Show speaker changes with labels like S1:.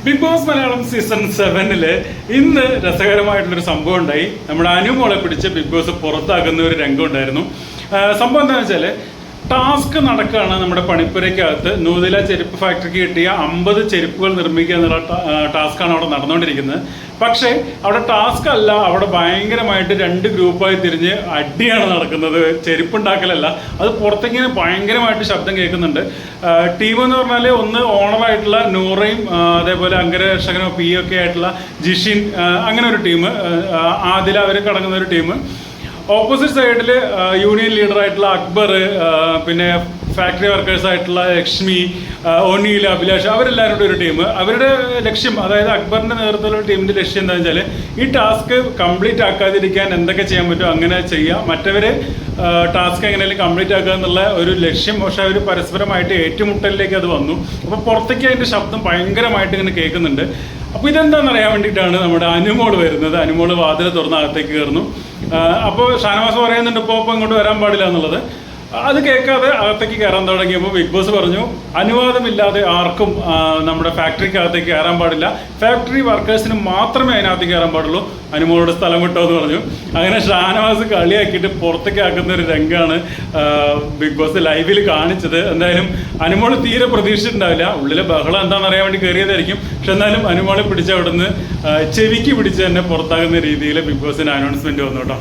S1: Big boss Malayalam season 7 ഇന്ന് രസകരമായിട്ടുള്ളൊരു സംഭവം ഉണ്ടായി. നമ്മുടെ അനുമോളെ പിടിച്ച് ബിഗ് ബോസ് പുറത്താക്കുന്ന ഒരു രംഗം ഉണ്ടായിരുന്നു. സംഭവം എന്താണെന്ന് വെച്ചാൽ ടാസ്ക് നടക്കുകയാണ്. നമ്മുടെ പണിപ്പുരയ്ക്കകത്ത് നൂതില ചെരുപ്പ് ഫാക്ടറിക്ക് കിട്ടിയ 50 ചെരുപ്പുകൾ നിർമ്മിക്കുക എന്നുള്ള ടാസ്ക്കാണ് അവിടെ നടന്നുകൊണ്ടിരിക്കുന്നത്. പക്ഷേ അവിടെ ടാസ്ക് അല്ല, അവിടെ ഭയങ്കരമായിട്ട് 2 ഗ്രൂപ്പായി തിരിഞ്ഞ് അടിയാണ് നടക്കുന്നത്. ചെരുപ്പുണ്ടാക്കലല്ല, അത് പുറത്തേക്കിങ്ങനെ ഭയങ്കരമായിട്ട് ശബ്ദം കേൾക്കുന്നുണ്ട്. ടീം എന്ന് പറഞ്ഞാൽ ഒന്ന് ഓണറായിട്ടുള്ള നൂറയും അതേപോലെ അംഗരക്ഷകനോ പി ഒക്കെ ആയിട്ടുള്ള ജിഷിൻ, അങ്ങനെ ഒരു ടീം, ആദില അവർ കടങ്ങുന്ന ഒരു ടീം. ഓപ്പോസിറ്റ് സൈഡിൽ യൂണിയൻ ലീഡറായിട്ടുള്ള അക്ബർ, പിന്നെ ഫാക്ടറി വർക്കേഴ്സായിട്ടുള്ള ലക്ഷ്മി, ഒനീൽ, അഭിലാഷ്, അവരെല്ലാവരും ഒരു ടീം. അവരുടെ ലക്ഷ്യം, അതായത് അക്ബറിൻ്റെ നേതൃത്വത്തിലുള്ള ടീമിൻ്റെ ലക്ഷ്യം എന്താണെന്ന് വെച്ചാൽ ഈ ടാസ്ക് കംപ്ലീറ്റ് ആക്കാതിരിക്കാൻ എന്തൊക്കെ ചെയ്യാൻ പറ്റുമോ അങ്ങനെ ചെയ്യുക, മറ്റവർ ടാസ്ക് എങ്ങനെയാലും കംപ്ലീറ്റ് ആക്കുക എന്നുള്ള ഒരു ലക്ഷ്യം. പക്ഷെ അവർ പരസ്പരമായിട്ട് ഏറ്റുമുട്ടലിലേക്ക് അത് വന്നു. അപ്പോൾ പുറത്തേക്ക് അതിൻ്റെ ശബ്ദം ഭയങ്കരമായിട്ട് ഇങ്ങനെ കേൾക്കുന്നുണ്ട്. അപ്പോൾ ഇതെന്താണെന്ന് അറിയാൻ വേണ്ടിയിട്ടാണ് നമ്മുടെ അനുമോൾ വരുന്നത്. അനുമോൾ വാതിൽ തുറന്ന് അകത്തേക്ക് കയറുന്നു. അപ്പോൾ ഷാനവാസ് പറയുന്നുണ്ട് ഇപ്പോൾ ഇങ്ങോട്ട് വരാൻ പാടില്ല എന്നുള്ളത്. അത് കേൾക്കാതെ അകത്തേക്ക് കയറാൻ തുടങ്ങിയപ്പോൾ ബിഗ് ബോസ് പറഞ്ഞു അനുവാദമില്ലാതെ ആർക്കും നമ്മുടെ ഫാക്ടറിക്കകത്തേക്ക് കയറാൻ പാടില്ല, ഫാക്ടറി വർക്കേഴ്സിന് മാത്രമേ അതിനകത്ത് കയറാൻ പാടുള്ളൂ, അനുമോളോട് സ്ഥലം വിട്ടോ എന്ന് പറഞ്ഞു. അങ്ങനെ ഷാനവാസ് കളിയാക്കിയിട്ട് പുറത്തേക്ക് ആക്കുന്ന ഒരു രംഗമാണ് ബിഗ് ബോസ് ലൈവിൽ കാണിച്ചത്. എന്തായാലും അനുമോൾ തീരെ പ്രതീക്ഷിച്ചിട്ടുണ്ടാവില്ല. ഉള്ളിലെ ബഹളം എന്താണെന്ന് അറിയാൻ വേണ്ടി കയറിയതായിരിക്കും. പക്ഷെ എന്നാലും അനുമോളെ പിടിച്ച് അവിടുന്ന് ചെവിക്ക് പിടിച്ച് തന്നെ പുറത്താകുന്ന രീതിയിൽ ബിഗ് ബോസിന് അനൗൺസ്മെന്റ് വന്നു കേട്ടോ.